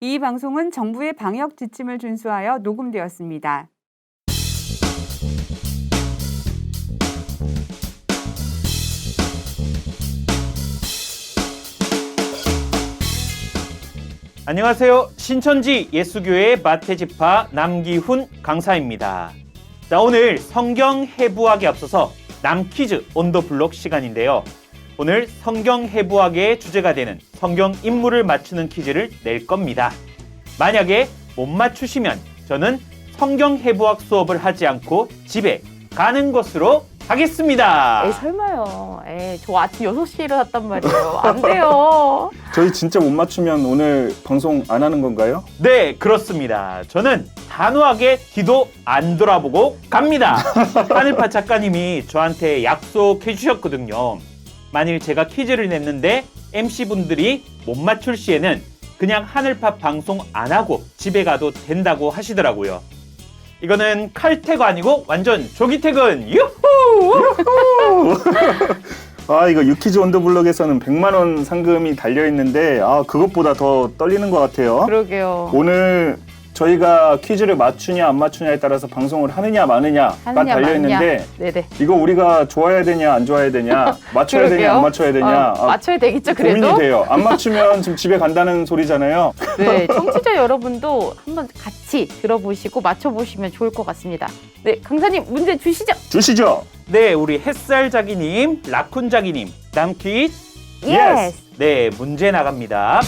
이 방송은 정부의 방역 지침을 준수하여 녹음되었습니다. 안녕하세요. 신천지 예수교회 마태지파 남기훈 강사입니다. 자, 오늘 성경 해부학에 앞서서 남퀴즈 온 더 블록 시간인데요. 오늘 성경 해부학의 주제가 되는 성경 인물을 맞추는 퀴즈를 낼 겁니다. 만약에 못 맞추시면 저는 성경 해부학 수업을 하지 않고 집에 가는 것으로 하겠습니다. 설마요. 저 아침 6시에 일어났단 말이에요. 안 돼요. 저희 진짜 못 맞추면 오늘 방송 안 하는 건가요? 네, 그렇습니다. 저는 단호하게 뒤도 안 돌아보고 갑니다. 하늘파 작가님이 저한테 약속해 주셨거든요. 만일 제가 퀴즈를 냈는데 MC분들이 못 맞출 시에는 그냥 하늘파 방송 안 하고 집에 가도 된다고 하시더라고요. 이거는 칼퇴가 아니고 완전 조기퇴근. 유후! 아, 이거 유퀴즈 온 더 블럭에서는 100만 원 상금이 달려 있는데 그것보다 더 떨리는 것 같아요. 그러게요. 오늘 저희가 퀴즈를 맞추냐 안 맞추냐에 따라서 방송을 하느냐 마느냐가 달려 있는데 네네. 이거 우리가 좋아해야 되냐 안 좋아해야 되냐, 맞춰야 되냐 안 맞춰야 되냐 맞춰야 되겠죠. 그래도 고민이 돼요. 안 맞추면 지금 집에 간다는 소리잖아요. 네, 청취자 여러분도 한번 같이 들어보시고 맞춰보시면 좋을 것 같습니다. 네, 강사님 문제 주시죠. 네, 우리 햇살자기님, 라쿤자기님, 남퀴즈. 예스. 네, 문제 나갑니다.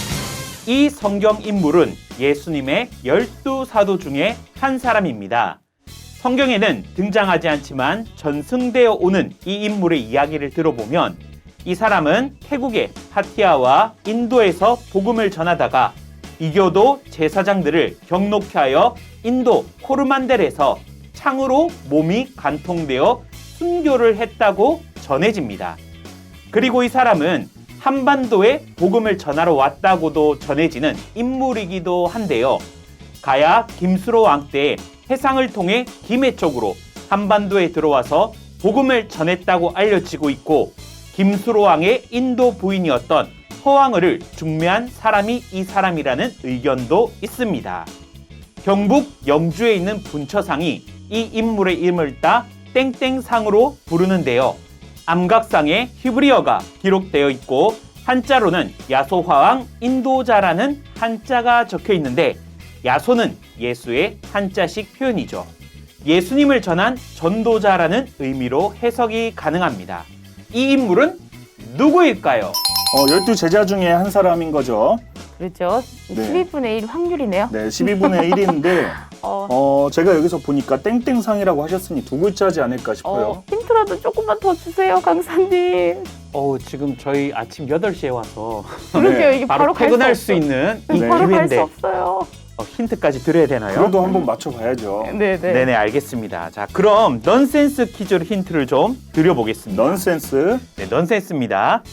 이 성경 인물은 예수님의 12사도 중에 한 사람입니다. 성경에는 등장하지 않지만 전승되어 오는 이 인물의 이야기를 들어보면 이 사람은 태국의 파티아와 인도에서 복음을 전하다가 이교도 제사장들을 경록케 하여 인도 코르만델에서 창으로 몸이 간통되어 순교를 했다고 전해집니다. 그리고 이 사람은 한반도에 복음을 전하러 왔다고도 전해지는 인물이기도 한데요. 가야 김수로 왕 때 해상을 통해 김해 쪽으로 한반도에 들어와서 복음을 전했다고 알려지고 있고 김수로 왕의 인도 부인이었던 허왕을 중매한 사람이 이 사람이라는 의견도 있습니다. 경북 영주에 있는 분처상이 이 인물의 이름을 따 땡땡상으로 부르는데요. 암각상에 히브리어가 기록되어 있고 한자로는 야소화왕 인도자라는 한자가 적혀 있는데 야소는 예수의 한자식 표현이죠. 예수님을 전한 전도자라는 의미로 해석이 가능합니다. 이 인물은 누구일까요? 12제자 중에 한 사람인 거죠. 그렇죠. 네. 12분의 1 확률이네요. 네, 12분의 1인데 제가 여기서 보니까 땡땡상이라고 하셨으니 두 글자지 않을까 싶어요. 힌트라도 조금만 더 주세요, 강사님. 지금 저희 아침 8시에 와서 그러게요. 이게 바로 바로 퇴근할 수 있는 이 네. 바로 갈 수 기회인데 없어요. 힌트까지 드려야 되나요? 그래도 한번 맞춰봐야죠. 네네. 네네, 알겠습니다. 자, 그럼 넌센스 퀴즈로 힌트를 좀 드려보겠습니다. 넌센스. 네, 넌센스입니다.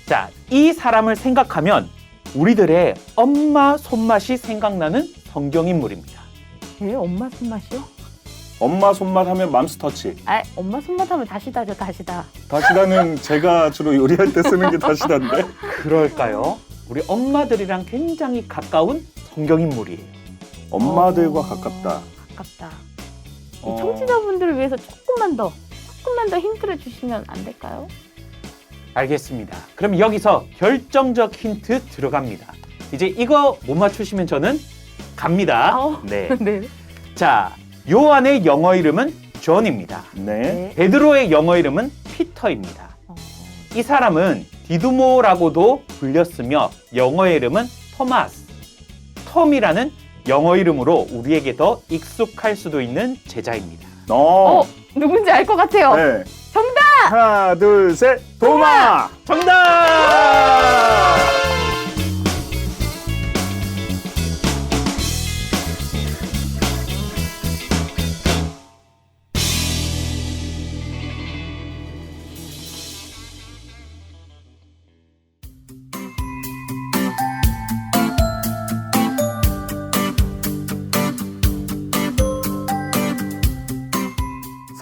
자, 이 사람을 생각하면 우리들의 엄마 손맛이 생각나는 성경인물입니다. 네, 엄마 손맛이요? 엄마 손맛 하면 맘스터치. 엄마 손맛 하면 다시다죠, 다시다. 다시다는 제가 주로 요리할 때 쓰는 게 다시다인데. 그럴까요? 우리 엄마들이랑 굉장히 가까운 성경인물이에요. 엄마들과 가깝다. 가깝다. 이 청취자분들을 위해서 조금만 더 힌트를 주시면 안 될까요? 알겠습니다. 그럼 여기서 결정적 힌트 들어갑니다. 이제 이거 못 맞추시면 저는 갑니다. 네. 네. 자, 요한의 영어 이름은 존입니다. 네. 베드로의 영어 이름은 피터입니다. 이 사람은 디두모라고도 불렸으며 영어의 이름은 토마스. 톰이라는 영어 이름으로 우리에게 더 익숙할 수도 있는 제자입니다. 누군지 알 것 같아요. 네. 정답! 하나, 둘, 셋. 도마! 정답!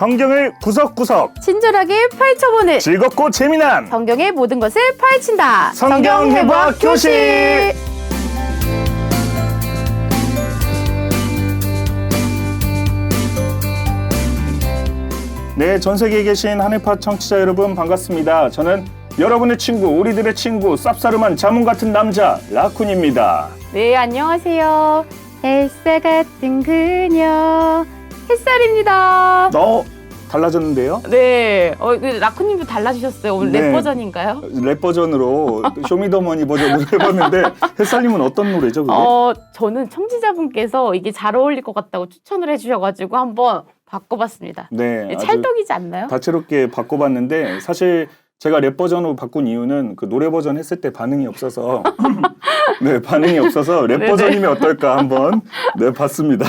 성경을 구석구석 친절하게 파헤쳐보는 즐겁고 재미난 성경의 모든 것을 파헤친다. 성경 해부학 교실. 네, 전 세계에 계신 하늘파 청취자 여러분 반갑습니다. 저는 여러분의 친구, 우리들의 친구, 쌉싸름한 자문 같은 남자 라쿤입니다. 네, 안녕하세요. 햇살 같은 그녀 햇살입니다. 달라졌는데요? 네, 라쿠님도 달라지셨어요. 오늘 네. 랩 버전인가요? 랩 버전으로 쇼미더머니 버전으로 해봤는데 햇살님은 어떤 노래죠? 그게? 저는 청취자분께서 이게 잘 어울릴 것 같다고 추천을 해주셔가지고 한번 바꿔봤습니다. 네, 네, 아주 찰떡이지 않나요? 다채롭게 바꿔봤는데 사실 제가 랩 버전으로 바꾼 이유는 그 노래 버전 했을 때 반응이 없어서 네, 반응이 없어서 랩 네네. 버전이면 어떨까 한번 네, 봤습니다.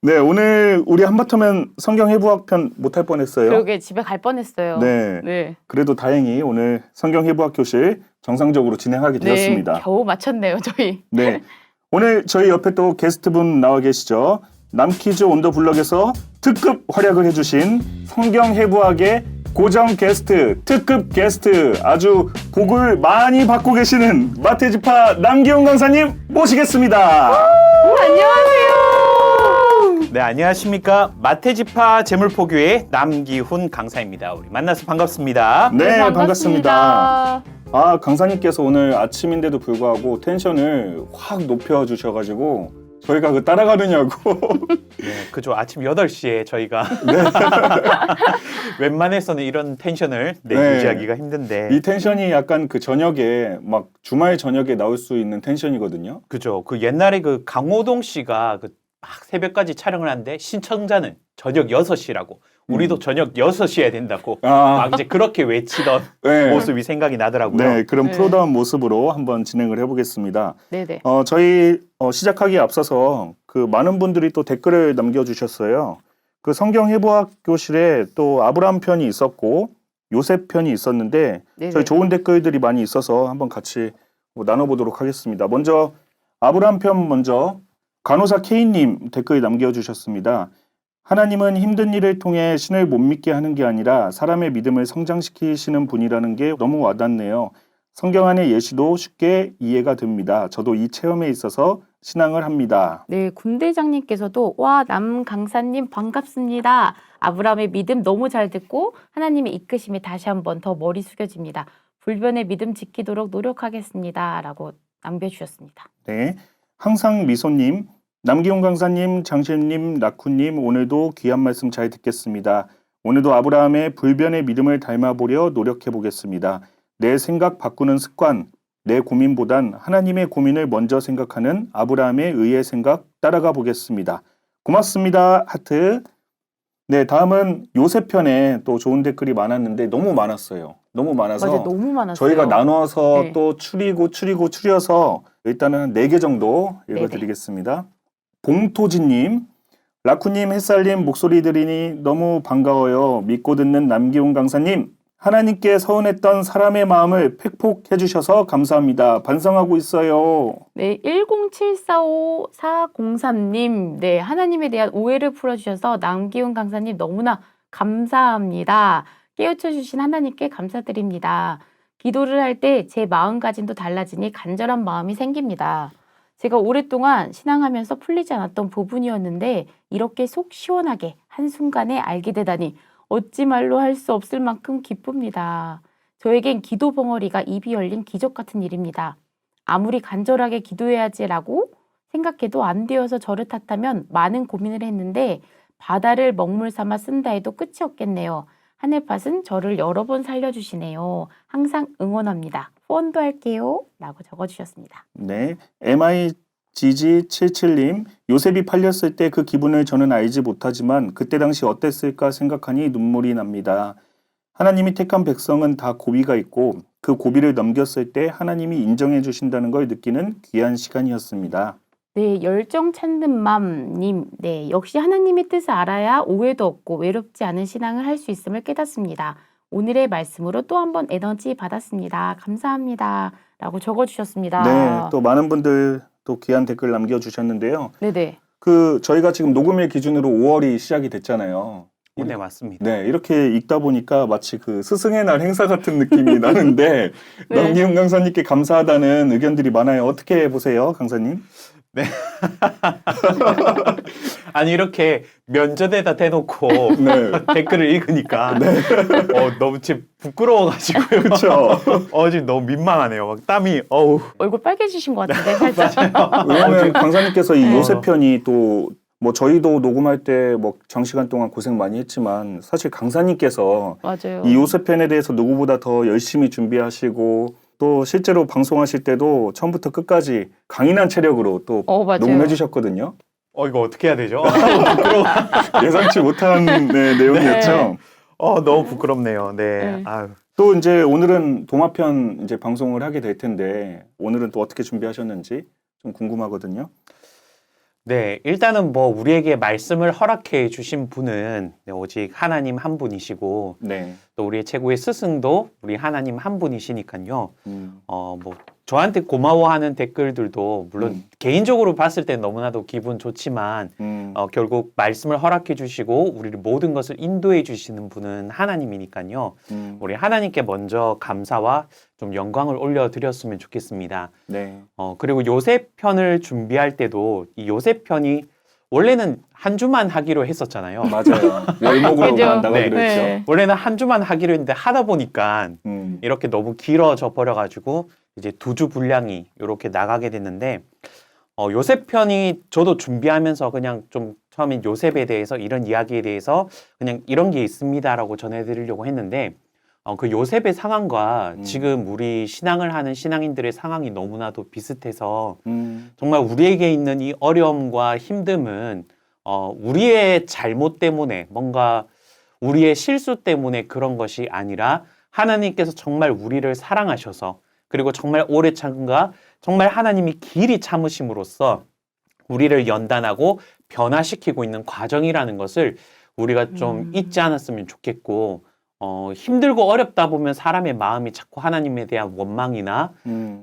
네, 오늘 우리 한바터면 성경 해부학편 못할 뻔했어요. 그러게 집에 갈 뻔했어요. 네, 네. 그래도 다행히 오늘 성경 해부학 교실 정상적으로 진행하게 되었습니다. 네, 겨우 마쳤네요, 저희. 네, 오늘 저희 옆에 또 게스트분 나와 계시죠. 남퀴즈 온 더 블럭에서 특급 활약을 해주신 성경 해부학의 고정 게스트, 특급 게스트, 아주 복을 많이 받고 계시는 마태지파 남기훈 강사님 모시겠습니다. 안녕하세요. 네, 안녕하십니까. 마태지파 재물포교의 남기훈 강사입니다. 우리 만나서 반갑습니다. 네, 반갑습니다. 아, 강사님께서 오늘 아침인데도 불구하고 텐션을 확 높여주셔가지고 저희가 그 따라가느냐고. 네, 그죠. 아침 8시에 저희가 웬만해서는 이런 텐션을 네. 유지하기가 힘든데 이 텐션이 약간 그 저녁에 막 주말 저녁에 나올 수 있는 텐션이거든요. 그죠. 그 옛날에 그 강호동 씨가 그 막 새벽까지 촬영을 하는데 신청자는 저녁 6시라고 우리도 저녁 6시 해야 된다고 막 이제 그렇게 외치던 네. 모습이 생각이 나더라고요. 네, 그런 네. 프로다운 모습으로 한번 진행을 해보겠습니다. 네네. 저희 시작하기에 앞서서 그 많은 분들이 또 댓글을 남겨주셨어요. 그 성경 해부학 교실에 또 아브라함 편이 있었고 요셉 편이 있었는데 네네. 저희 좋은 댓글들이 많이 있어서 한번 같이 나눠보도록 하겠습니다. 먼저 아브라함 편 먼저 간호사 K님 댓글 남겨주셨습니다. 하나님은 힘든 일을 통해 신을 못 믿게 하는 게 아니라 사람의 믿음을 성장시키시는 분이라는 게 너무 와닿네요. 성경 안의 예시도 쉽게 이해가 됩니다. 저도 이 체험에 있어서 신앙을 합니다. 네, 군대장님께서도 와, 남 강사님 반갑습니다. 아브라함의 믿음 너무 잘 듣고 하나님의 이끄심에 다시 한번 더 머리 숙여집니다. 불변의 믿음 지키도록 노력하겠습니다. 라고 남겨주셨습니다. 네, 항상 미소님, 남기훈 강사님, 장신님, 라쿤님 오늘도 귀한 말씀 잘 듣겠습니다. 오늘도 아브라함의 불변의 믿음을 닮아보려 노력해보겠습니다. 내 생각 바꾸는 습관, 내 고민보단 하나님의 고민을 먼저 생각하는 아브라함의 의의 생각 따라가 보겠습니다. 고맙습니다. 하트. 네, 다음은 요셉 편에 또 좋은 댓글이 많았는데 너무 많았어요. 너무 많아서 맞아요, 너무 많았어요. 저희가 나눠서 네. 또 추려서 일단은 한 4개 정도 읽어드리겠습니다. 봉토지님, 라쿠님, 햇살님 목소리 들으니 너무 반가워요. 믿고 듣는 남기훈 강사님, 하나님께 서운했던 사람의 마음을 팩폭해 주셔서 감사합니다. 반성하고 있어요. 네, 10745-403님. 네, 하나님에 대한 오해를 풀어주셔서 남기훈 강사님 너무나 감사합니다. 깨우쳐 주신 하나님께 감사드립니다. 기도를 할 때 제 마음가짐도 달라지니 간절한 마음이 생깁니다. 제가 오랫동안 신앙하면서 풀리지 않았던 부분이었는데 이렇게 속 시원하게 한순간에 알게 되다니 어찌 말로 할 수 없을 만큼 기쁩니다. 저에겐 기도 벙어리가 입이 열린 기적 같은 일입니다. 아무리 간절하게 기도해야지라고 생각해도 안 되어서 저를 탓하면 많은 고민을 했는데 바다를 먹물 삼아 쓴다 해도 끝이 없겠네요. 하늘팟은 저를 여러 번 살려주시네요. 항상 응원합니다. 후원도 할게요. 라고 적어주셨습니다. 네, MIGG77님, 요셉이 팔렸을 때 그 기분을 저는 알지 못하지만 그때 당시 어땠을까 생각하니 눈물이 납니다. 하나님이 택한 백성은 다 고비가 있고 그 고비를 넘겼을 때 하나님이 인정해 주신다는 걸 느끼는 귀한 시간이었습니다. 네, 열정 찾는 맘님. 네, 역시 하나님의 뜻을 알아야 오해도 없고 외롭지 않은 신앙을 할 수 있음을 깨닫습니다. 오늘의 말씀으로 또 한 번 에너지 받았습니다. 감사합니다. 라고 적어주셨습니다. 네, 또 많은 분들 또 귀한 댓글 남겨주셨는데요. 네네. 저희가 지금 녹음일 기준으로 5월이 시작이 됐잖아요. 네, 맞습니다. 네, 이렇게 읽다 보니까 마치 그 스승의 날 행사 같은 느낌이 나는데 네. 남기훈 강사님께 감사하다는 의견들이 많아요. 어떻게 보세요, 강사님? 아니 이렇게 면전에다 대놓고 네. 댓글을 읽으니까 너무 지금 부끄러워가지고요. 그렇죠. 지금 너무 민망하네요. 막 땀이 어우. 얼굴 빨개지신 것 같은데 살짝. 왜냐하면 강사님께서 이 어. 요셉 편이 또 뭐 저희도 녹음할 때 뭐 장시간 동안 고생 많이 했지만 사실 강사님께서 맞아요. 이 요셉 편에 대해서 누구보다 더 열심히 준비하시고 또 실제로 방송하실 때도 처음부터 끝까지 강인한 체력으로 또 맞아요. 녹음해 주셨거든요. 이거 어떻게 해야 되죠? 부끄러워. 예상치 못한 내용이었죠. 네. 너무 부끄럽네요. 네. 네. 아유. 또 이제 오늘은 도마편 이제 방송을 하게 될 텐데 오늘은 또 어떻게 준비하셨는지 좀 궁금하거든요. 네, 일단은 뭐 우리에게 말씀을 허락해 주신 분은 오직 하나님 한 분이시고 네. 또 우리의 최고의 스승도 우리 하나님 한 분이시니까요. 뭐 저한테 고마워하는 댓글들도 물론 개인적으로 봤을 때 너무나도 기분 좋지만 결국 말씀을 허락해 주시고 우리를 모든 것을 인도해 주시는 분은 하나님이니까요. 우리 하나님께 먼저 감사와 좀 영광을 올려드렸으면 좋겠습니다. 네. 그리고 요셉 편을 준비할 때도 이 요셉 편이 원래는 한 주만 하기로 했었잖아요. 맞아요. 월목으로 그죠? 나가기로 네. 했죠. 원래는 한 주만 하기로 했는데 하다 보니까 음. 이렇게 너무 길어져 버려가지고 이제 2주 분량이 이렇게 나가게 됐는데 요셉 편이 저도 준비하면서 그냥 좀 처음엔 요셉에 대해서 이런 이야기에 대해서 그냥 이런 게 있습니다라고 전해드리려고 했는데 그 요셉의 상황과 지금 우리 신앙을 하는 신앙인들의 상황이 너무나도 비슷해서 정말 우리에게 있는 이 어려움과 힘듦은 우리의 잘못 때문에 뭔가 우리의 실수 때문에 그런 것이 아니라 하나님께서 정말 우리를 사랑하셔서 그리고 정말 오래 참과 정말 하나님이 길이 참으심으로써 우리를 연단하고 변화시키고 있는 과정이라는 것을 우리가 좀 잊지 않았으면 좋겠고 힘들고 어렵다 보면 사람의 마음이 자꾸 하나님에 대한 원망이나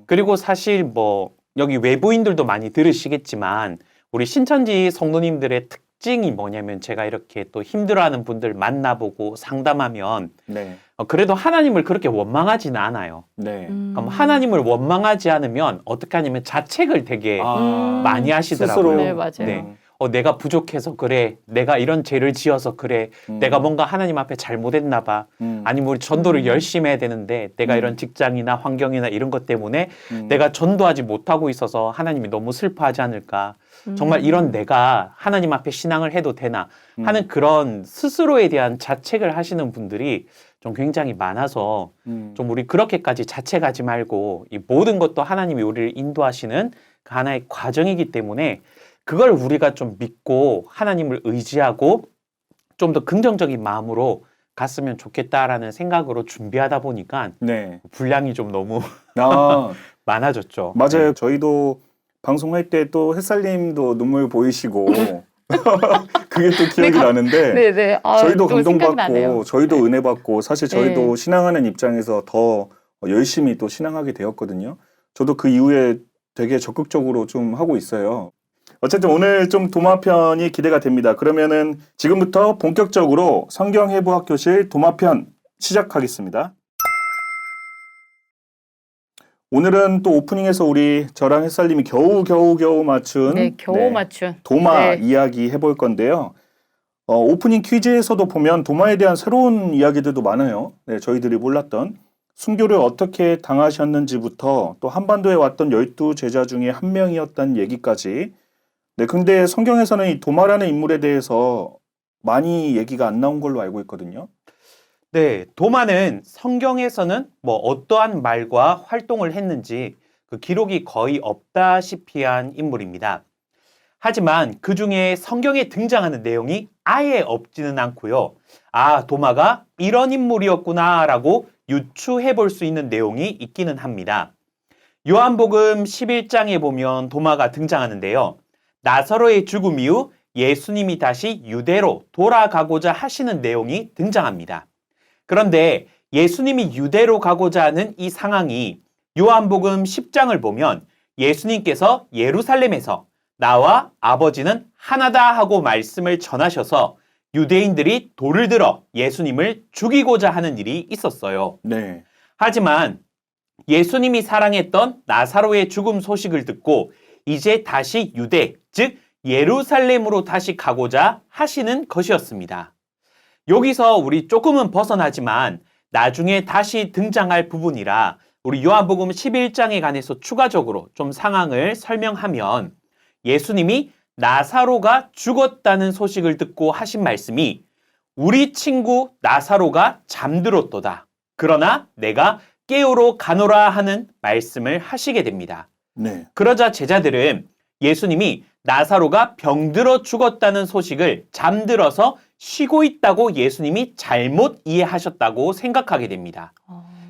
그리고 사실 뭐 여기 외부인들도 많이 들으시겠지만 우리 신천지 성도님들의 특징이 뭐냐면 제가 이렇게 또 힘들어하는 분들 만나보고 상담하면 네. 그래도 하나님을 그렇게 원망하지는 않아요. 네. 그럼 하나님을 원망하지 않으면 어떻게 하냐면 자책을 되게 많이 하시더라고요. 스스로. 네, 맞아요. 네. 내가 부족해서 그래. 내가 이런 죄를 지어서 그래. 내가 뭔가 하나님 앞에 잘못했나 봐. 아니면 우리 전도를 열심히 해야 되는데 내가 이런 직장이나 환경이나 이런 것 때문에 내가 전도하지 못하고 있어서 하나님이 너무 슬퍼하지 않을까. 정말 이런 내가 하나님 앞에 신앙을 해도 되나 하는 그런 스스로에 대한 자책을 하시는 분들이 좀 굉장히 많아서 좀 우리 그렇게까지 자책하지 말고 이 모든 것도 하나님이 우리를 인도하시는 그 하나의 과정이기 때문에 그걸 우리가 좀 믿고 하나님을 의지하고 좀 더 긍정적인 마음으로 갔으면 좋겠다라는 생각으로 준비하다 보니까 네. 분량이 좀 너무 아, 많아졌죠. 맞아요. 저희도 방송할 때 또 햇살님도 눈물 보이시고 그게 또 기억이 나는데 네네. 저희도 또 생각나네요. 감동받고 저희도 은혜 받고 사실 저희도 네. 신앙하는 입장에서 더 열심히 또 신앙하게 되었거든요. 저도 그 이후에 되게 적극적으로 좀 하고 있어요. 어쨌든 오늘 좀 도마편이 기대가 됩니다. 그러면은 지금부터 본격적으로 성경 해부학교실 도마편 시작하겠습니다. 오늘은 또 오프닝에서 우리 저랑 햇살님이 겨우 맞춘 네, 겨우 맞춘. 도마 네. 이야기 해볼 건데요. 오프닝 퀴즈에서도 보면 도마에 대한 새로운 이야기들도 많아요. 네, 저희들이 몰랐던 순교를 어떻게 당하셨는지부터 또 한반도에 왔던 12제자 중에 한 명이었다는 얘기까지. 네, 근데 성경에서는 이 도마라는 인물에 대해서 많이 얘기가 안 나온 걸로 알고 있거든요. 네, 도마는 성경에서는 뭐 어떠한 말과 활동을 했는지 그 기록이 거의 없다시피 한 인물입니다. 하지만 그 중에 성경에 등장하는 내용이 아예 없지는 않고요. 도마가 이런 인물이었구나라고 유추해 볼 수 있는 내용이 있기는 합니다. 요한복음 11장에 보면 도마가 등장하는데요. 나사로의 죽음 이후 예수님이 다시 유대로 돌아가고자 하시는 내용이 등장합니다. 그런데 예수님이 유대로 가고자 하는 이 상황이 요한복음 10장을 보면 예수님께서 예루살렘에서 나와 아버지는 하나다 하고 말씀을 전하셔서 유대인들이 돌을 들어 예수님을 죽이고자 하는 일이 있었어요. 네. 하지만 예수님이 사랑했던 나사로의 죽음 소식을 듣고 이제 다시 유대, 즉 예루살렘으로 다시 가고자 하시는 것이었습니다. 여기서 우리 조금은 벗어나지만 나중에 다시 등장할 부분이라 우리 요한복음 11장에 관해서 추가적으로 좀 상황을 설명하면 예수님이 나사로가 죽었다는 소식을 듣고 하신 말씀이 우리 친구 나사로가 잠들었도다. 그러나 내가 깨우러 가노라 하는 말씀을 하시게 됩니다. 네. 그러자 제자들은 예수님이 나사로가 병들어 죽었다는 소식을 잠들어서 쉬고 있다고 예수님이 잘못 이해하셨다고 생각하게 됩니다.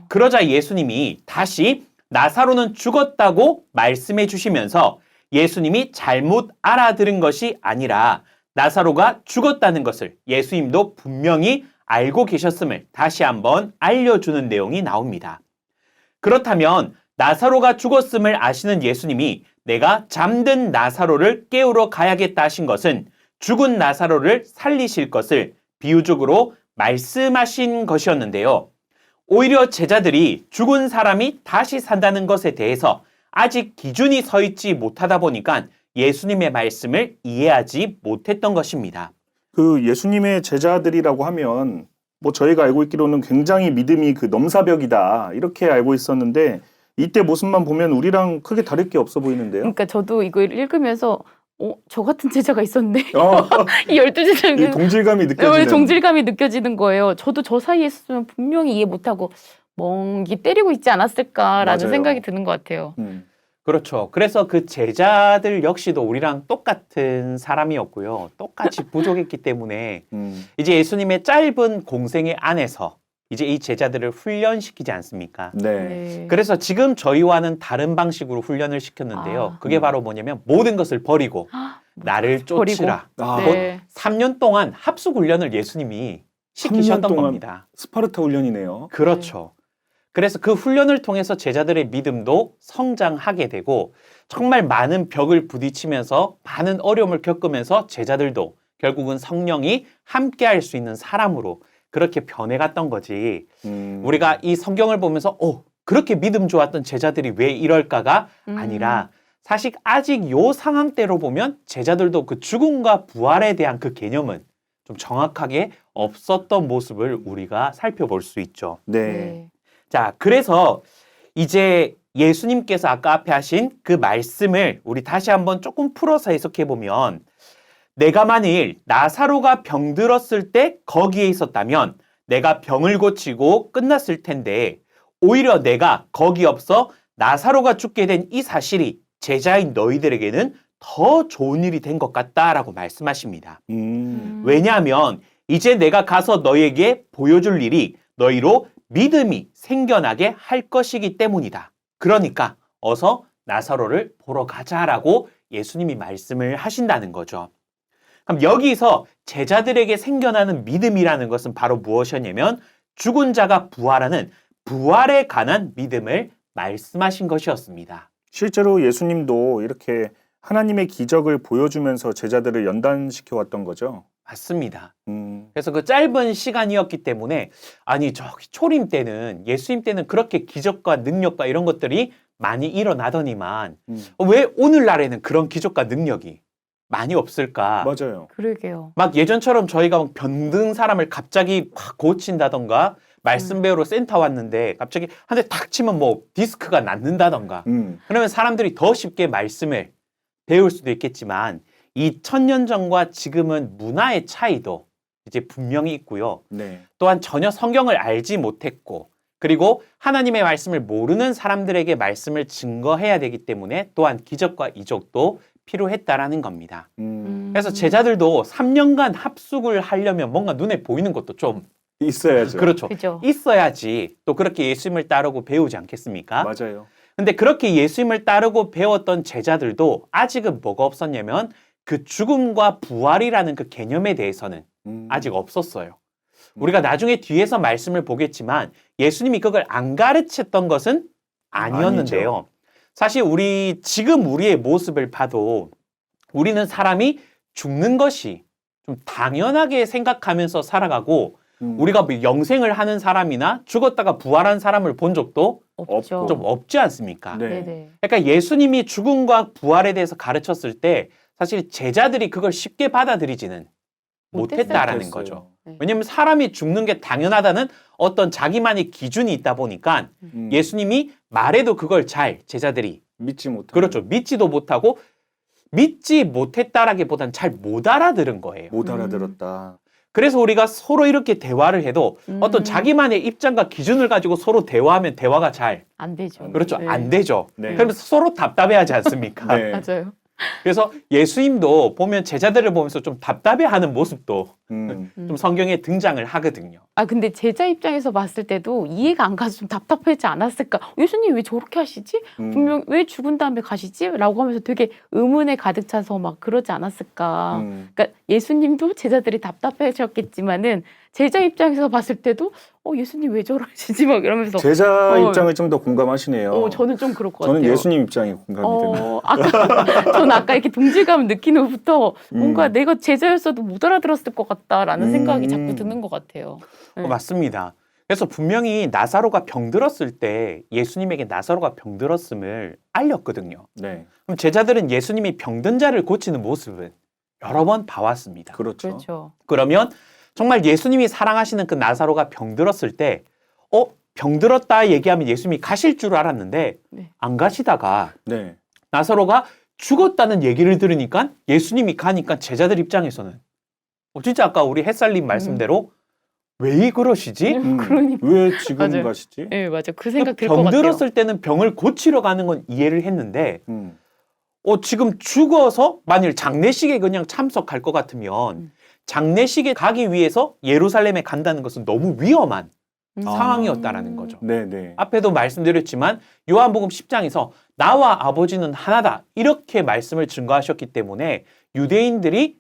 그러자 예수님이 다시 나사로는 죽었다고 말씀해 주시면서 예수님이 잘못 알아들은 것이 아니라 나사로가 죽었다는 것을 예수님도 분명히 알고 계셨음을 다시 한번 알려주는 내용이 나옵니다. 그렇다면 나사로가 죽었음을 아시는 예수님이 내가 잠든 나사로를 깨우러 가야겠다 하신 것은 죽은 나사로를 살리실 것을 비유적으로 말씀하신 것이었는데요. 오히려 제자들이 죽은 사람이 다시 산다는 것에 대해서 아직 기준이 서 있지 못하다 보니까 예수님의 말씀을 이해하지 못했던 것입니다. 그 예수님의 제자들이라고 하면 뭐 저희가 알고 있기로는 굉장히 믿음이 그 넘사벽이다 이렇게 알고 있었는데 이때 모습만 보면 우리랑 크게 다를 게 없어 보이는데요. 그러니까 저도 이거 읽으면서 저 같은 제자가 있었네. 이 12제자 이 동질감이 느껴지는. 동질감이 느껴지는 거예요. 저도 저 사이에 있으면 분명히 이해 못하고 멍이 때리고 있지 않았을까라는 맞아요. 생각이 드는 것 같아요. 그렇죠. 그래서 그 제자들 역시도 우리랑 똑같은 사람이었고요. 똑같이 부족했기 때문에 이제 예수님의 짧은 공생애 안에서 이제 이 제자들을 훈련시키지 않습니까? 네. 그래서 지금 저희와는 다른 방식으로 훈련을 시켰는데요. 그게 바로 뭐냐면 모든 것을 버리고 나를 쫓으라. 네. 3년 동안 합숙 훈련을 예수님이 시키셨던 3년 동안 겁니다. 스파르타 훈련이네요. 그렇죠. 그래서 그 훈련을 통해서 제자들의 믿음도 성장하게 되고 정말 많은 벽을 부딪히면서 많은 어려움을 겪으면서 제자들도 결국은 성령이 함께할 수 있는 사람으로 그렇게 변해갔던 거지. 우리가 이 성경을 보면서 그렇게 믿음 좋았던 제자들이 왜 이럴까가 아니라 사실 아직 요 상황대로 보면 제자들도 그 죽음과 부활에 대한 그 개념은 좀 정확하게 없었던 모습을 우리가 살펴볼 수 있죠. 네. 자, 그래서 이제 예수님께서 아까 앞에 하신 그 말씀을 우리 다시 한번 조금 풀어서 해석해 보면 내가 만일 나사로가 병들었을 때 거기에 있었다면 내가 병을 고치고 끝났을 텐데 오히려 내가 거기 없어 나사로가 죽게 된 이 사실이 제자인 너희들에게는 더 좋은 일이 된 것 같다라고 말씀하십니다. 왜냐하면 이제 내가 가서 너희에게 보여줄 일이 너희로 믿음이 생겨나게 할 것이기 때문이다. 그러니까 어서 나사로를 보러 가자라고 예수님이 말씀을 하신다는 거죠. 그럼 여기서 제자들에게 생겨나는 믿음이라는 것은 바로 무엇이었냐면 죽은 자가 부활하는 부활에 관한 믿음을 말씀하신 것이었습니다. 실제로 예수님도 이렇게 하나님의 기적을 보여주면서 제자들을 연단시켜 왔던 거죠. 맞습니다. 그래서 그 짧은 시간이었기 때문에 아니 저기 초림 때는 예수님 때는 그렇게 기적과 능력과 이런 것들이 많이 일어나더니만 왜 오늘날에는 그런 기적과 능력이 많이 없을까? 맞아요. 그러게요. 막 예전처럼 저희가 막 병든 사람을 갑자기 확 고친다던가 말씀 배우러 센터 왔는데 갑자기 한 대 탁 치면 뭐 디스크가 낫는다던가 그러면 사람들이 더 쉽게 말씀을 배울 수도 있겠지만 2000년 전과 지금은 문화의 차이도 이제 분명히 있고요. 네. 또한 전혀 성경을 알지 못했고 그리고 하나님의 말씀을 모르는 사람들에게 말씀을 증거해야 되기 때문에 또한 기적과 이적도 필요했다라는 겁니다. 그래서 제자들도 3년간 합숙을 하려면 뭔가 눈에 보이는 것도 좀 있어야죠. 그렇죠. 그죠. 있어야지 또 그렇게 예수님을 따르고 배우지 않겠습니까? 맞아요. 근데 그렇게 예수님을 따르고 배웠던 제자들도 아직은 뭐가 없었냐면 그 죽음과 부활이라는 그 개념에 대해서는 아직 없었어요. 우리가 나중에 뒤에서 말씀을 보겠지만 예수님이 그걸 안 가르쳤던 것은 아니었는데요. 아니죠. 사실 지금 우리의 모습을 봐도 우리는 사람이 죽는 것이 좀 당연하게 생각하면서 살아가고 우리가 뭐 영생을 하는 사람이나 죽었다가 부활한 사람을 본 적도 없죠. 좀 없지 않습니까? 네. 네네. 그러니까 예수님이 죽음과 부활에 대해서 가르쳤을 때 사실 제자들이 그걸 쉽게 받아들이지는 못했다라는 못했어요. 거죠. 네. 왜냐하면 사람이 죽는 게 당연하다는 어떤 자기만의 기준이 있다 보니까 예수님이 말해도 그걸 잘 제자들이 믿지 못하고. 그렇죠. 믿지도 못하고 믿지 못했다라기보단 잘 못 알아들은 거예요. 못 알아들었다. 그래서 우리가 서로 이렇게 대화를 해도 어떤 자기만의 입장과 기준을 가지고 서로 대화하면 대화가 잘 안 되죠. 그렇죠. 네. 안 되죠. 네. 그러면서 서로 답답해하지 않습니까? 네. 맞아요. 그래서 예수님도 보면 제자들을 보면서 좀 답답해하는 모습도 좀 성경에 등장을 하거든요. 아 근데 제자 입장에서 봤을 때도 이해가 안 가서 좀 답답하지 않았을까? 예수님 왜 저렇게 하시지? 분명 왜 죽은 다음에 가시지? 라고 하면서 되게 의문에 가득 차서 막 그러지 않았을까? 그러니까 예수님도 제자들이 답답해하셨겠지만은 제자 입장에서 봤을 때도 예수님 왜 저러시지? 막 이러면서 제자 입장을 좀 더 공감하시네요. 저는 좀 그럴 것 같아요. 저는 예수님 입장이 공감이 되네요. 저는 아까 이렇게 동질감을 느끼는 후부터 뭔가 음. 내가 제자였어도 못 알아들었을 것 같다라는 생각이 자꾸 드는 것 같아요. 네. 맞습니다. 그래서 분명히 나사로가 병들었을 때 예수님에게 나사로가 병들었음을 알렸거든요. 네. 그럼 제자들은 예수님이 병든 자를 고치는 모습은 여러 번 봐왔습니다. 그렇죠. 그렇죠. 그러면 정말 예수님이 사랑하시는 그 나사로가 병들었을 때 병들었다 얘기하면 예수님이 가실 줄 알았는데 네. 안 가시다가 네. 나사로가 죽었다는 얘기를 들으니까 예수님이 가니까 제자들 입장에서는 진짜 아까 우리 햇살님 말씀대로 왜 그러시지? 그러니까. 왜 지금 맞아요. 가시지? 네, 맞아. 그 생각 들 것 같아요. 병들었을 때는 병을 고치러 가는 건 이해를 했는데 음. 지금 죽어서 만일 장례식에 그냥 참석할 것 같으면 장례식에 가기 위해서 예루살렘에 간다는 것은 너무 위험한 상황이었다라는 거죠. 네네. 앞에도 말씀드렸지만 요한복음 10장에서 나와 아버지는 하나다 이렇게 말씀을 증거하셨기 때문에 유대인들이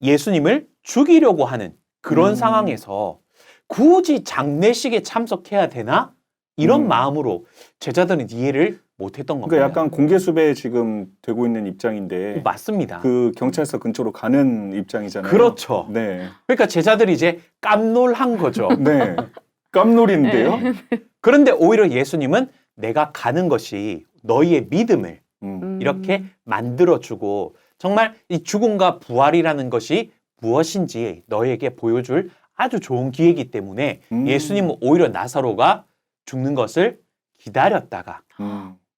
예수님을 죽이려고 하는 그런 상황에서 굳이 장례식에 참석해야 되나? 이런 마음으로 제자들은 이해를 못했던 겁니다. 그러니까 약간 공개 수배 지금 되고 있는 입장인데 맞습니다. 그 경찰서 근처로 가는 입장이잖아요. 그렇죠. 네. 그러니까 제자들이 이제 깜놀한 거죠. 네. 깜놀인데요. 그런데 오히려 예수님은 내가 가는 것이 너희의 믿음을 이렇게 만들어주고 정말 이 죽음과 부활이라는 것이 무엇인지 너희에게 보여줄 아주 좋은 기회이기 때문에 예수님은 오히려 나사로가 죽는 것을 기다렸다가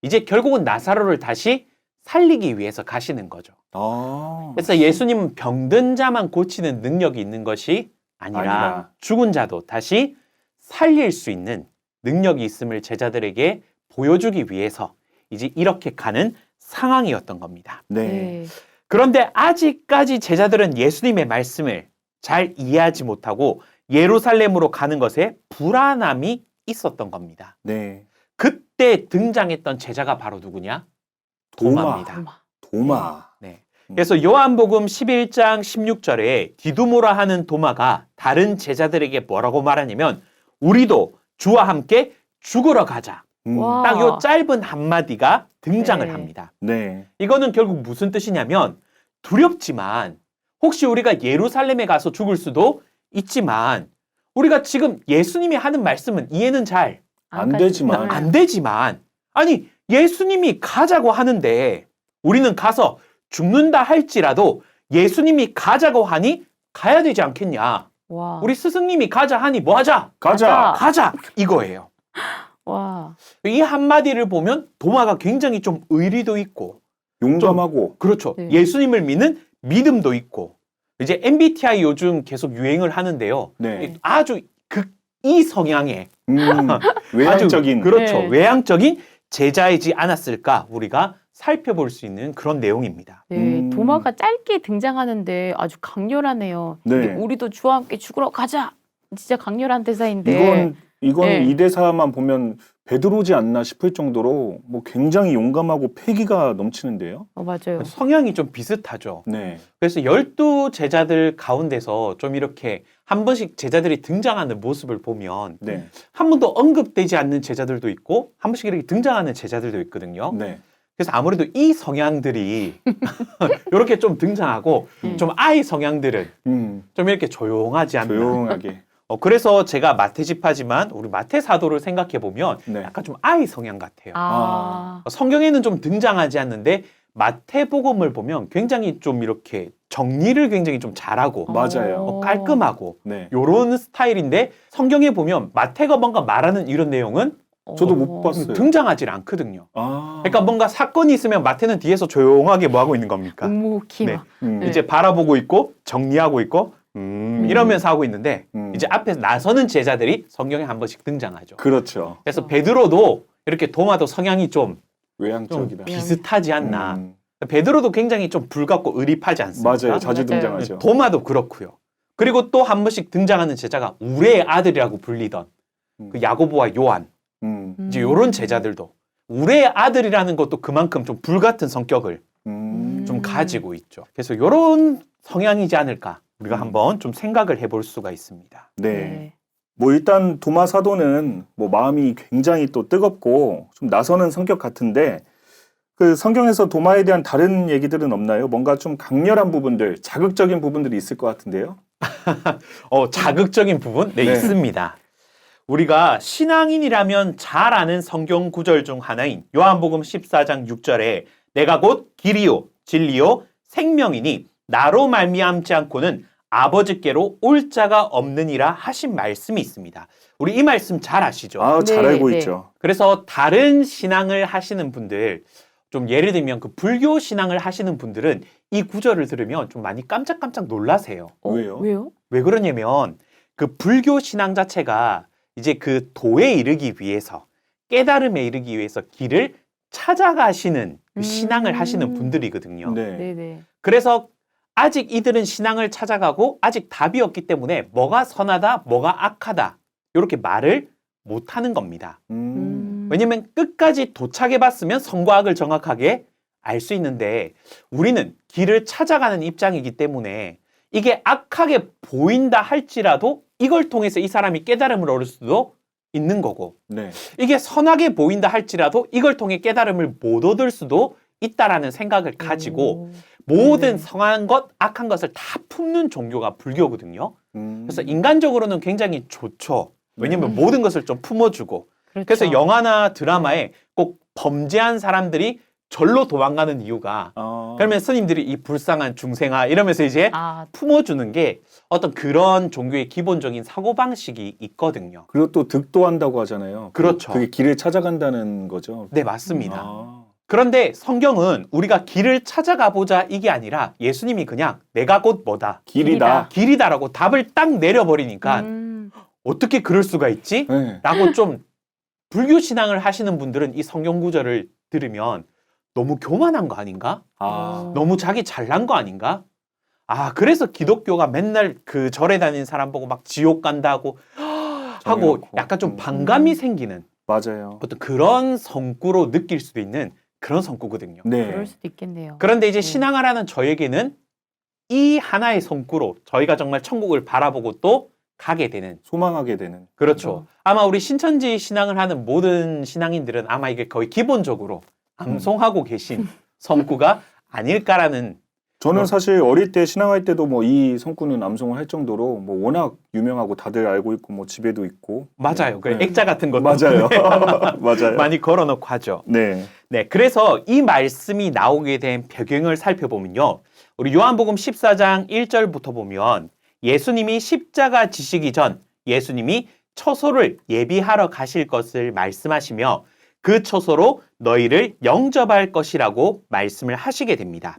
이제 결국은 나사로를 다시 살리기 위해서 가시는 거죠. 아. 그래서 예수님은 병든 자만 고치는 능력이 있는 것이 아니라 아니라. 죽은 자도 다시 살릴 수 있는 능력이 있음을 제자들에게 보여주기 위해서 이제 이렇게 가는 상황이었던 겁니다. 네. 네. 그런데 아직까지 제자들은 예수님의 말씀을 잘 이해하지 못하고 예루살렘으로 가는 것에 불안함이 있었던 겁니다. 네. 그때 등장했던 제자가 바로 누구냐? 도마입니다. 도마. 도마. 네. 그래서 요한복음 11장 16절에 디두모라 하는 도마가 다른 제자들에게 뭐라고 말하냐면 우리도 주와 함께 죽으러 가자. 와. 딱 요 짧은 한마디가 등장을 네. 합니다. 네. 이거는 결국 무슨 뜻이냐면 두렵지만 혹시 우리가 예루살렘에 가서 죽을 수도 있지만 우리가 지금 예수님이 하는 말씀은 이해는 잘 안 되지만. 안 되지만 아니 예수님이 가자고 하는데 우리는 가서 죽는다 할지라도 예수님이 가자고 하니 가야 되지 않겠냐. 와. 우리 스승님이 가자 하니 뭐 하자? 가자. 가자 이거예요. 와. 이 한마디를 보면 도마가 굉장히 좀 의리도 있고 용감하고. 그렇죠. 네. 예수님을 믿는 믿음도 있고 이제 MBTI 요즘 계속 유행을 하는데요. 네. 아주 이 성향의 외향적인. 아주 그렇죠. 네. 외향적인 제자이지 않았을까 우리가 살펴볼 수 있는 그런 내용입니다. 네, 도마가 짧게 등장하는데 아주 강렬하네요. 네. 이게 우리도 주와 함께 죽으러 가자. 진짜 강렬한 대사인데. 이건 네. 이 대사만 보면 베드로지 않나 싶을 정도로 뭐 굉장히 용감하고 패기가 넘치는데요. 맞아요. 성향이 좀 비슷하죠. 네. 그래서 12 제자들 가운데서 좀 이렇게 한 번씩 제자들이 등장하는 모습을 보면 네. 한 번도 언급되지 않는 제자들도 있고 한 번씩 이렇게 등장하는 제자들도 있거든요. 네. 그래서 아무래도 이 성향들이 이렇게 좀 등장하고 좀 아이 성향들은 좀 이렇게 조용하지 않나. 조용하게. 그래서 제가 마태지파지만 우리 마태 사도를 생각해 보면 네. 약간 좀 아이 성향 같아요. 성경에는 좀 등장하지 않는데 마태복음을 보면 굉장히 좀 이렇게 정리를 굉장히 좀 잘하고 맞아요. 깔끔하고 네. 요런 스타일인데 성경에 보면 마태가 뭔가 말하는 이런 내용은 저도 못 봤어요. 등장하질 않거든요. 아. 그러니까 뭔가 사건이 있으면 마태는 뒤에서 조용하게 뭐 하고 있는 겁니까? 묵묵히 네. 막. 음. 네. 이제 바라보고 있고 정리하고 있고 이러면서 하고 있는데 이제 앞에 나서는 제자들이 성경에 한 번씩 등장하죠. 그렇죠. 그래서 베드로도 이렇게 도마도 성향이 좀 외향적이다. 비슷하지 않나. 음. 베드로도 굉장히 좀 불같고 의리파지 않습니까? 맞아요. 자주 맞아요. 등장하죠. 도마도 그렇고요. 그리고 또 한 번씩 등장하는 제자가 우레의 아들이라고 불리던 그 야고보와 요한 이제 요런 제자들도 우레의 아들이라는 것도 그만큼 좀 불같은 성격을 좀 가지고 있죠. 그래서 요런 성향이지 않을까 우리가 한번 좀 생각을 해볼 수가 있습니다. 네. 뭐 일단 도마 사도는 뭐 마음이 굉장히 또 뜨겁고 좀 나서는 성격 같은데 그 성경에서 도마에 대한 다른 얘기들은 없나요? 뭔가 좀 강렬한 부분들, 자극적인 부분들이 있을 것 같은데요. 자극적인 부분? 네, 네. 있습니다. 우리가 신앙인이라면 잘 아는 성경 구절 중 하나인 요한복음 14장 6절에 내가 곧 길이요 진리요 생명이니 나로 말미암지 않고는 아버지께로 올 자가 없느니라 하신 말씀이 있습니다. 우리 이 말씀 잘 아시죠? 아, 잘 네, 알고 네. 있죠. 그래서 다른 신앙을 하시는 분들 좀 예를 들면 그 불교 신앙을 하시는 분들은 이 구절을 들으면 좀 많이 깜짝깜짝 놀라세요. 왜요? 왜요? 왜 그러냐면 그 불교 신앙 자체가 이제 그 도에 이르기 위해서 깨달음에 이르기 위해서 길을 찾아가시는 그 신앙을 하시는 분들이거든요. 네. 네네. 그래서 아직 이들은 신앙을 찾아가고 아직 답이 없기 때문에 뭐가 선하다, 뭐가 악하다 이렇게 말을 못하는 겁니다. 왜냐면 끝까지 도착해봤으면 선과 악을 정확하게 알 수 있는데 우리는 길을 찾아가는 입장이기 때문에 이게 악하게 보인다 할지라도 이걸 통해서 이 사람이 깨달음을 얻을 수도 있는 거고 네. 이게 선하게 보인다 할지라도 이걸 통해 깨달음을 못 얻을 수도 있다라는 생각을 가지고 모든 선한 것, 악한 것을 다 품는 종교가 불교거든요. 그래서 인간적으로는 굉장히 좋죠. 왜냐면 모든 것을 좀 품어주고 그렇죠. 그래서 영화나 드라마에 꼭 범죄한 사람들이 절로 도망가는 이유가 그러면 스님들이 이 불쌍한 중생아 이러면서 이제 품어주는 게 어떤 그런 종교의 기본적인 사고방식이 있거든요. 그리고 또 득도한다고 하잖아요. 그렇죠. 그게 길을 찾아간다는 거죠. 네, 맞습니다. 그런데 성경은 우리가 길을 찾아가 보자 이게 아니라 예수님이 그냥 내가 곧 뭐다? 길이다. 길이다라고 답을 딱 내려버리니까 어떻게 그럴 수가 있지? 네. 라고 좀 불교 신앙을 하시는 분들은 이 성경 구절을 들으면 너무 교만한 거 아닌가? 너무 자기 잘난 거 아닌가? 그래서 기독교가 맨날 그 절에 다니는 사람 보고 막 지옥 간다고 하고 정해놓고. 약간 좀 반감이 생기는 맞아요. 어떤 그런 성구로 느낄 수도 있는 그런 성구거든요. 네. 그럴 수도 있겠네요. 그런데 이제 신앙을 하는 저에게는 이 하나의 성구로 저희가 정말 천국을 바라보고 또 가게 되는 소망하게 되는. 그렇죠. 아마 우리 신천지 신앙을 하는 모든 신앙인들은 아마 이게 거의 기본적으로 암송하고 계신 성구가 아닐까라는 저는 사실 어릴 때 신앙할 때도 뭐 이 성구는 암송을 할 정도로 뭐 워낙 유명하고 다들 알고 있고 뭐 집에도 있고. 맞아요. 그 네. 액자 같은 것도 맞아요. 맞아요. 많이 걸어놓고 하죠. 네. 네, 그래서 이 말씀이 나오게 된 배경을 살펴보면요. 우리 요한복음 14장 1절부터 보면 예수님이 십자가 지시기 전 예수님이 처소를 예비하러 가실 것을 말씀하시며 그 처소로 너희를 영접할 것이라고 말씀을 하시게 됩니다.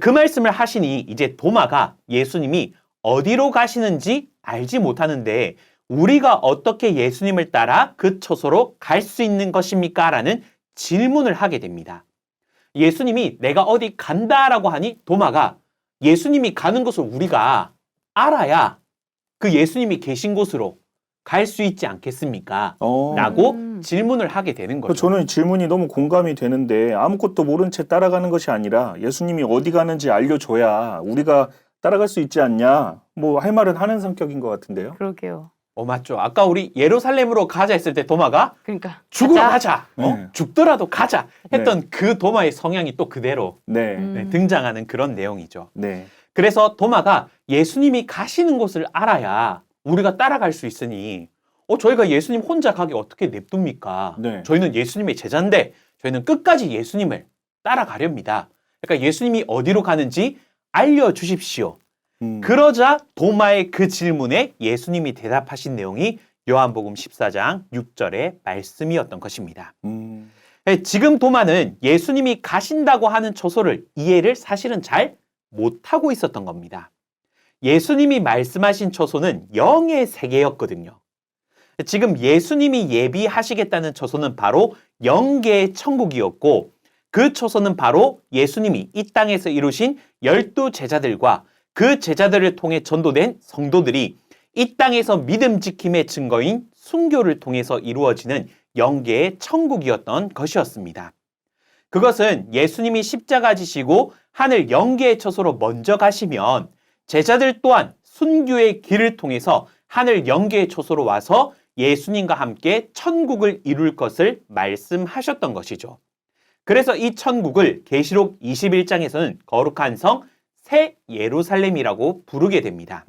그 말씀을 하시니 이제 도마가 예수님이 어디로 가시는지 알지 못하는데 우리가 어떻게 예수님을 따라 그 처소로 갈 수 있는 것입니까? 라는 질문을 하게 됩니다. 예수님이 내가 어디 간다라고 하니 도마가 예수님이 가는 곳을 우리가 알아야 그 예수님이 계신 곳으로 갈 수 있지 않겠습니까? 라고 질문을 하게 되는 거죠. 저는 질문이 너무 공감이 되는데 아무것도 모른 채 따라가는 것이 아니라 예수님이 어디 가는지 알려줘야 우리가 따라갈 수 있지 않냐. 뭐 할 말은 하는 성격인 것 같은데요. 그러게요. 맞죠. 아까 우리 예루살렘으로 가자 했을 때 도마가 그러니까 죽으러 가자. 네. 죽더라도 가자. 했던 그 도마의 성향이 또 그대로 네. 등장하는 그런 내용이죠. 네. 그래서 도마가 예수님이 가시는 곳을 알아야 우리가 따라갈 수 있으니 저희가 예수님 혼자 가게 어떻게 냅둡니까? 네. 저희는 예수님의 제자인데 저희는 끝까지 예수님을 따라가렵니다. 그러니까 예수님이 어디로 가는지 알려주십시오. 그러자 도마의 그 질문에 예수님이 대답하신 내용이 요한복음 14장 6절의 말씀이었던 것입니다. 지금 도마는 예수님이 가신다고 하는 초소를 이해를 사실은 잘 못하고 있었던 겁니다. 예수님이 말씀하신 초소는 영의 세계였거든요. 지금 예수님이 예비하시겠다는 초소는 바로 영계의 천국이었고 그 초소는 바로 예수님이 이 땅에서 이루신 12 제자들과 그 제자들을 통해 전도된 성도들이 이 땅에서 믿음 지킴의 증거인 순교를 통해서 이루어지는 영계의 천국이었던 것이었습니다. 그것은 예수님이 십자가 지시고 하늘 영계의 처소로 먼저 가시면 제자들 또한 순교의 길을 통해서 하늘 영계의 처소로 와서 예수님과 함께 천국을 이룰 것을 말씀하셨던 것이죠. 그래서 이 천국을 계시록 21장에서는 거룩한 성 새 예루살렘이라고 부르게 됩니다.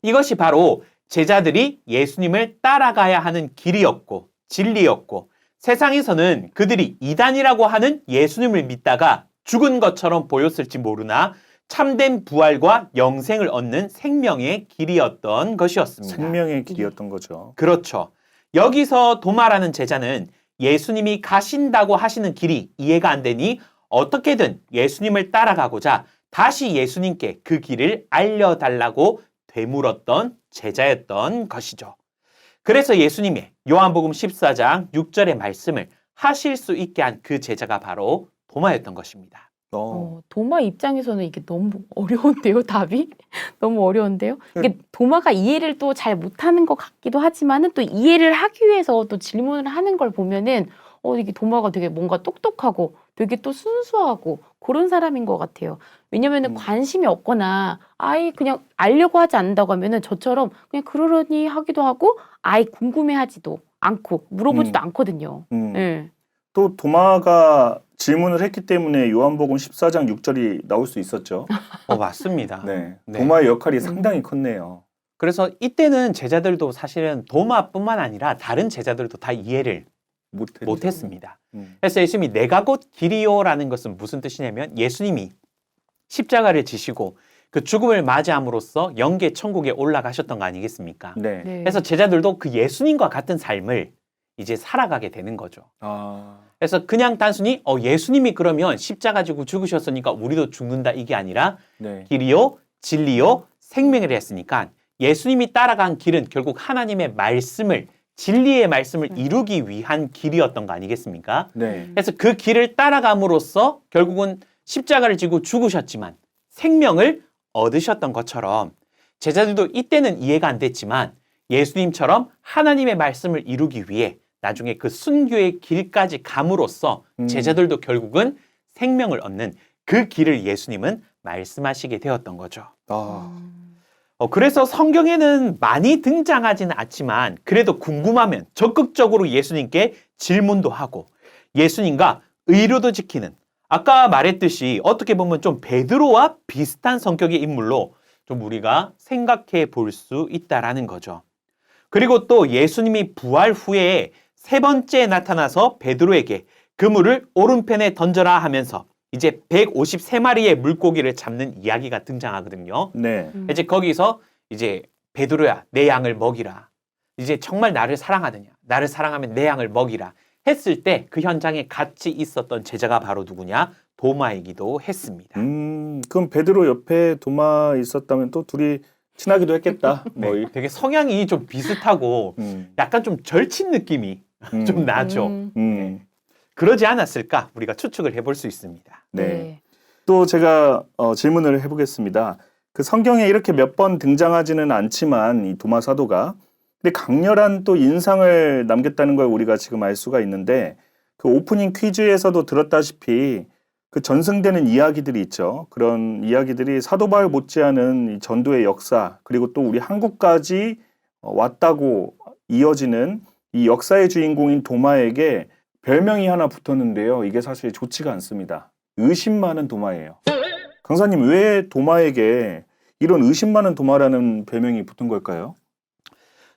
이것이 바로 제자들이 예수님을 따라가야 하는 길이었고 진리였고 세상에서는 그들이 이단이라고 하는 예수님을 믿다가 죽은 것처럼 보였을지 모르나 참된 부활과 영생을 얻는 생명의 길이었던 것이었습니다. 생명의 길이었던 거죠. 그렇죠. 여기서 도마라는 제자는 예수님이 가신다고 하시는 길이 이해가 안 되니 어떻게든 예수님을 따라가고자 다시 예수님께 그 길을 알려달라고 되물었던 제자였던 것이죠. 그래서 예수님의 요한복음 14장 6절의 말씀을 하실 수 있게 한 그 제자가 바로 도마였던 것입니다. 도마 입장에서는 이게 너무 어려운데요, 답이? 너무 어려운데요? 이게 도마가 이해를 또 잘 못하는 것 같기도 하지만은 또 이해를 하기 위해서 또 질문을 하는 걸 보면은 이게 도마가 되게 뭔가 똑똑하고 되게 또 순수하고 그런 사람인 것 같아요. 왜냐면은 관심이 없거나 아예 그냥 알려고 하지 않는다고 하면은 저처럼 그냥 그러려니 하기도 하고 아예 궁금해하지도 않고 물어보지도 않거든요. 네. 또 도마가 질문을 했기 때문에 요한복음 14장 6절이 나올 수 있었죠. 맞습니다. 네. 네. 도마의 역할이 상당히 컸네요. 그래서 이때는 제자들도 사실은 도마뿐만 아니라 다른 제자들도 다 이해를 못했습니다. 그래서 예수님이 내가 곧 길이요라는 것은 무슨 뜻이냐면 예수님이 십자가를 지시고 그 죽음을 맞이함으로써 영계 천국에 올라가셨던 거 아니겠습니까? 네. 네. 그래서 제자들도 그 예수님과 같은 삶을 이제 살아가게 되는 거죠. 그래서 그냥 단순히 예수님이 그러면 십자가 지고 죽으셨으니까 우리도 죽는다 이게 아니라 네. 길이요, 진리요, 생명이라 했으니까 예수님이 따라간 길은 결국 하나님의 말씀을 진리의 말씀을 이루기 위한 길이었던 거 아니겠습니까? 네. 그래서 그 길을 따라감으로써 결국은 십자가를 지고 죽으셨지만 생명을 얻으셨던 것처럼 제자들도 이때는 이해가 안 됐지만 예수님처럼 하나님의 말씀을 이루기 위해 나중에 그 순교의 길까지 감으로써 제자들도 결국은 생명을 얻는 그 길을 예수님은 말씀하시게 되었던 거죠. 그래서 성경에는 많이 등장하지는 않지만 그래도 궁금하면 적극적으로 예수님께 질문도 하고 예수님과 의료도 지키는 아까 말했듯이 어떻게 보면 좀 베드로와 비슷한 성격의 인물로 좀 우리가 생각해 볼 수 있다라는 거죠. 그리고 또 예수님이 부활 후에 세 번째 나타나서 베드로에게 그물을 오른편에 던져라 하면서 이제 153마리의 물고기를 잡는 이야기가 등장하거든요. 네. 이제 거기서 이제 베드로야 내 양을 먹이라. 이제 정말 나를 사랑하느냐. 나를 사랑하면 내 양을 먹이라. 했을 때 그 현장에 같이 있었던 제자가 바로 누구냐? 도마이기도 했습니다. 그럼 베드로 옆에 도마 있었다면 또 둘이 친하기도 했겠다. 네, 되게 성향이 좀 비슷하고 약간 좀 절친 느낌이 좀 나죠. 네. 그러지 않았을까? 우리가 추측을 해볼 수 있습니다. 네. 또 제가 질문을 해보겠습니다. 그 성경에 이렇게 몇 번 등장하지는 않지만 이 도마 사도가 근데 강렬한 또 인상을 남겼다는 걸 우리가 지금 알 수가 있는데 그 오프닝 퀴즈에서도 들었다시피 그 전승되는 이야기들이 있죠. 그런 이야기들이 사도 바울 못지않은 이 전도의 역사 그리고 또 우리 한국까지 왔다고 이어지는 이 역사의 주인공인 도마에게 별명이 하나 붙었는데요. 이게 사실 좋지가 않습니다. 의심 많은 도마예요. 강사님 왜 도마에게 이런 의심 많은 도마라는 별명이 붙은 걸까요?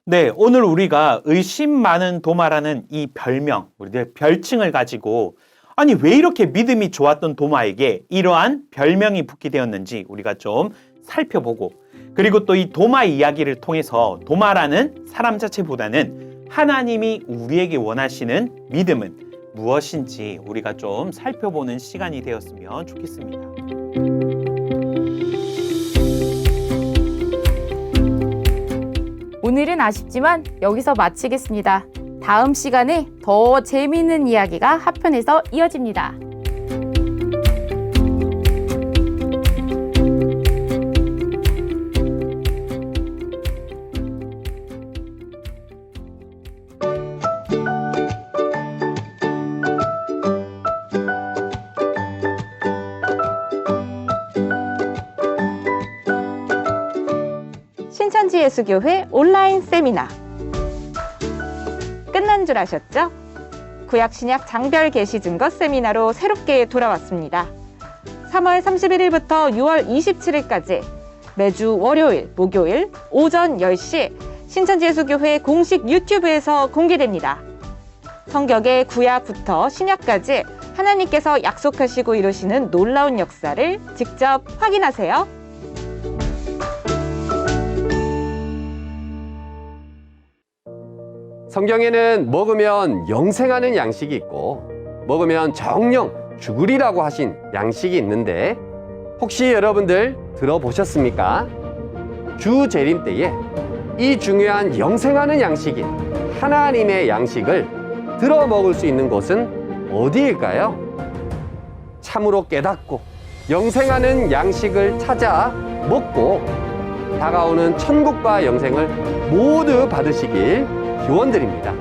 네, 오늘 우리가 의심 많은 도마라는 이 별명, 우리들 별칭을 가지고 아니 왜 이렇게 믿음이 좋았던 도마에게 이러한 별명이 붙게 되었는지 우리가 좀 살펴보고, 그리고 또 이 도마 이야기를 통해서 도마라는 사람 자체보다는 하나님이 우리에게 원하시는 믿음은 무엇인지 우리가 좀 살펴보는 시간이 되었으면 좋겠습니다. 오늘은 아쉽지만 여기서 마치겠습니다. 다음 시간에 더 재미있는 이야기가 하편에서 이어집니다. 신천지 예수교회 온라인 세미나 끝난 줄 아셨죠? 구약 신약 장별 계시 증거 세미나로 새롭게 돌아왔습니다. 3월 31일부터 6월 27일까지 매주 월요일, 목요일 오전 10시 신천지 예수교회 공식 유튜브에서 공개됩니다. 성경의 구약부터 신약까지 하나님께서 약속하시고 이루시는 놀라운 역사를 직접 확인하세요. 성경에는 먹으면 영생하는 양식이 있고 먹으면 정령 죽으리라고 하신 양식이 있는데 혹시 여러분들 들어보셨습니까? 주 재림 때에 이 중요한 영생하는 양식인 하나님의 양식을 들어 먹을 수 있는 곳은 어디일까요? 참으로 깨닫고 영생하는 양식을 찾아 먹고 다가오는 천국과 영생을 모두 받으시길 기원드립니다.